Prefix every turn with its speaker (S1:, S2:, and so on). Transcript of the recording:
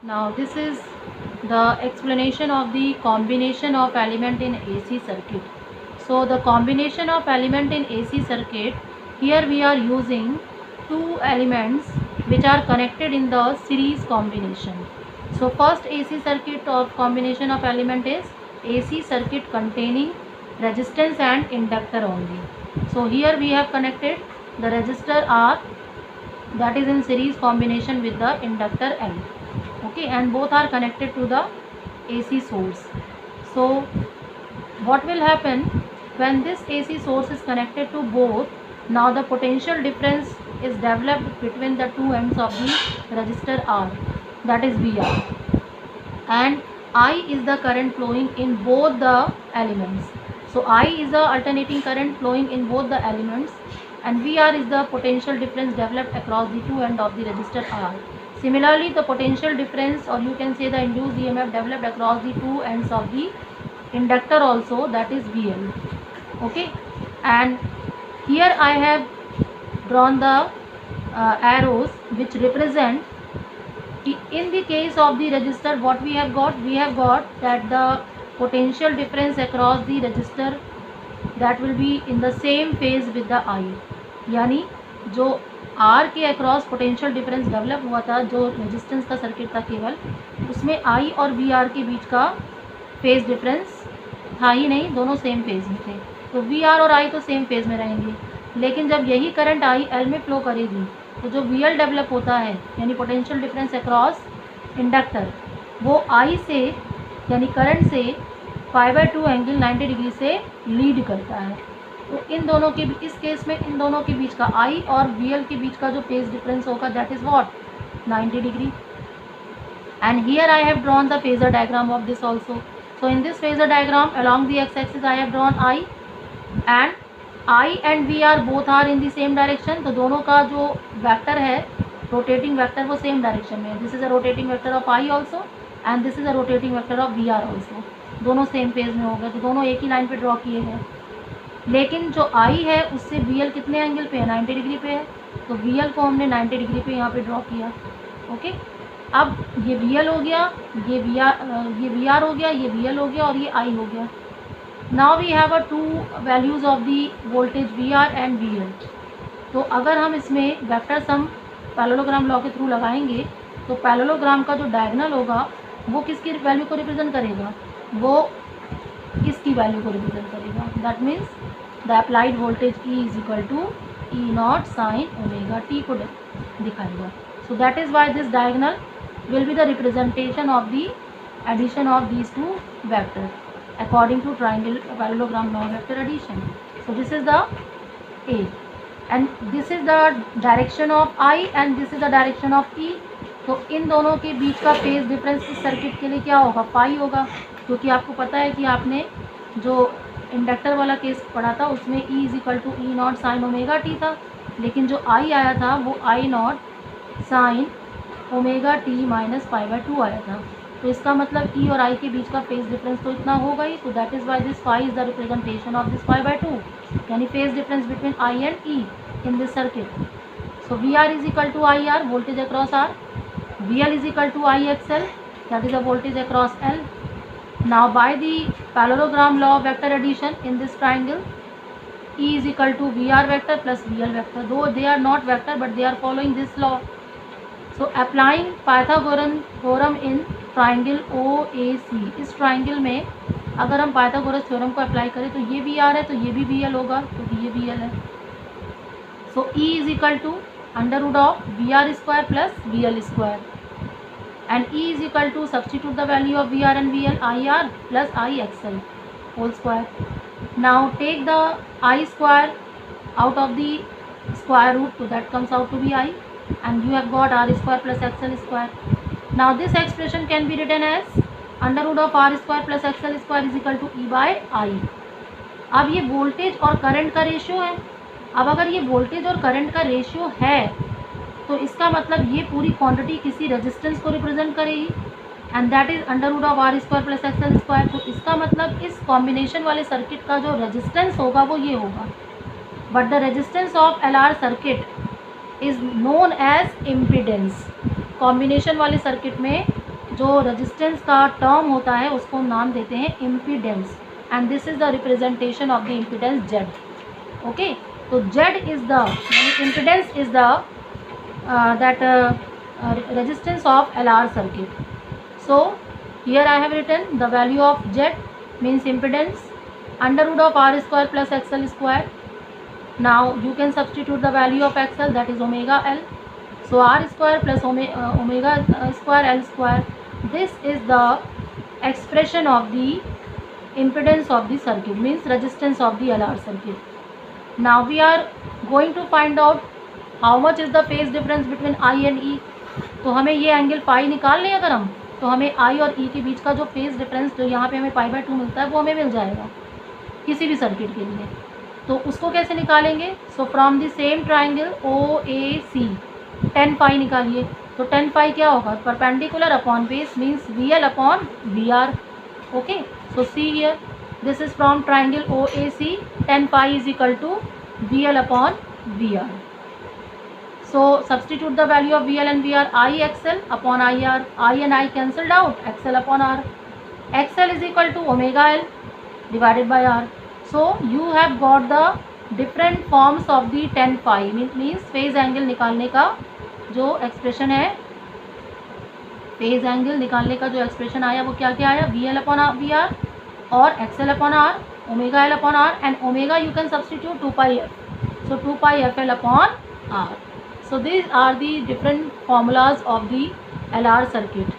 S1: Now this is the explanation of the combination of element in AC circuit. So the combination of element in AC circuit, here we are using two elements which are connected in the series combination. So first AC circuit of combination of element is AC circuit containing resistance and inductor only. So here we have connected the resistor R, that is in series combination with the inductor L. Okay, and both are connected to the AC source. So what will happen when this AC source is connected to both? Now the potential difference is developed between the two ends of the resistor R, that is VR, and I is the current flowing in both the elements. So I is the alternating current flowing in both the elements, and VR is the potential difference developed across the two ends of the resistor R. Similarly, the potential difference, or you can say the induced EMF, developed across the two ends of the inductor also, that is VL. Okay, and here I have drawn the arrows which represent, in the case of the resistor, what we have got that the potential difference across the resistor, that will be in the same phase with the I. यानी जो R के across potential difference develop हुआ था, जो resistance का circuit था केवल, उसमें I और VR के बीच का फेज डिफरेंस था ही नहीं, दोनों सेम फेज में थे, तो VR और I तो सेम फेज में रहेंगे। लेकिन जब यही करंट I L में फ्लो करेगी तो जो VL डेवलप होता है, यानी पोटेंशियल डिफरेंस अक्रॉस इंडक्टर, वो I से यानी करंट से π/2 एंगल 90 डिग्री से लीड करता है। तो इन दोनों के, इस केस में इन दोनों के बीच का I और VL के बीच का जो फेज डिफरेंस होगा, that is what, 90 degree. And here I have drawn the phasor diagram of this also. So in this phasor diagram, along the x-axis I have drawn I, and I and V are both are in the same direction. तो दोनों का जो vector है, rotating vector, वो same direction में है. This is a rotating vector of I also and this is a rotating vector of VR also. दोनों same phase में हो गए, तो दोनों एक ही लाइन पे ड्रॉ किए हैं. लेकिन जो I है उससे VL कितने एंगल पे है, 90 डिग्री पे है. तो VL को हमने 90 डिग्री पे यहाँ पे ड्रॉ किया. ओके, अब ये VL हो गया, ये VR हो गया, ये VL हो गया और ये I हो गया. Now we have a two values of the voltage VR and VL. तो अगर हम इसमें वेक्टर सम पैरेललोग्राम लॉ के थ्रू लगाएंगे तो पैरेललोग्राम का जो डायगोनल होगा वो किसकी वैल्यू को रिप्रेजेंट करेगा, वो इसकी वैल्यू को रिप्रेजेंट करेगा. That means the applied voltage E is equal to E0 sine omega t को दिखाएगा. So that is why this diagonal will be the representation of the addition of these two vectors according to triangle parallelogram law vector addition. So this is the A and this is the direction of I and this is the direction of E. तो इन दोनों के बीच का phase difference इस circuit के लिए क्या होगा, पाई होगा, क्योंकि आपको पता है कि आपने जो इंडक्टर वाला केस पढ़ा था उसमें E is equal to E0 sine omega t था, लेकिन जो I आया था वो I0 sign omega T minus π/2 आया था. तो इसका मतलब E और I के बीच का फेज डिफरेंस तो इतना होगा ही. तो that is why this phi is the representation of this π/2, यानी phase difference between I and E in this circuit. So VR is equal to IR, voltage across R. VL is equal to IXL, that is a voltage across L. Now by the parallelogram law of vector addition in this triangle, E is equal to VR vector plus VL vector, though they are not vector but they are following this law. So applying Pythagorean theorem in triangle OAC, इस triangle में अगर हम Pythagoras theorem को apply करें तो ये VR है तो ये भी VL होगा, क्योंकि ये VL है. So E is equal to under root of VR square plus VL square and E is equal to substitute the value of VR and VL, IR plus IXL whole square. Now take the I square out of the square root, तो that comes out to be I, and you have got R square plus XL square. Now this expression can be written as under root of R square plus XL square is equal to E by I. अब ये voltage और current का ratio है. अब अगर ये voltage और current का रेशियो है तो इसका मतलब ये पूरी क्वांटिटी किसी रेजिस्टेंस को रिप्रेजेंट करेगी and that is under root of R square plus XL square. तो इसका मतलब इस कॉम्बिनेशन वाले सर्किट का जो रेजिस्टेंस होगा वो ये होगा. But the resistance of LR circuit is known as impedance. Combination वाले सर्किट में जो रेजिस्टेंस का टर्म होता है उसको हम नाम देते हैं impedance, and this is the representation of the impedance Z. Okay, तो Z is the impedance is the that resistance of LR circuit. So here I have written the value of Z means impedance under root of R square plus XL square. Now you can substitute the value of XL, that is omega L. So R square plus omega square L square. This is the expression of the impedance of the circuit, means resistance of the LR circuit. Now we are going to find out how much is the phase difference between I and E. तो हमें ये angle phi निकाल लें अगर हम, तो हमें I और E के बीच का जो फेज डिफरेंस जो यहाँ पे हमें π/2 मिलता है वो हमें मिल जाएगा किसी भी सर्किट के लिए. तो उसको कैसे निकालेंगे? So from the same triangle OAC tan phi निकालिए. तो tan फाई क्या होगा? Perpendicular upon base means VL upon VR. Okay, so see here, this is from triangle OAC. tan phi is equal to VL upon VR. So substitute the value of VL and VR. IXL upon IR. I and I cancelled out. XL upon R. XL is equal to omega L divided by R. So you have got the different forms of the tan phi. Means phase angle निकालने का जो expression है, phase angle निकालने का जो expression आया वो क्या क्या आया? VL upon VR और XL upon R, omega L upon R, and omega you can substitute 2 pi F. So 2 pi FL upon R. So these are the different formulas of the LR circuit.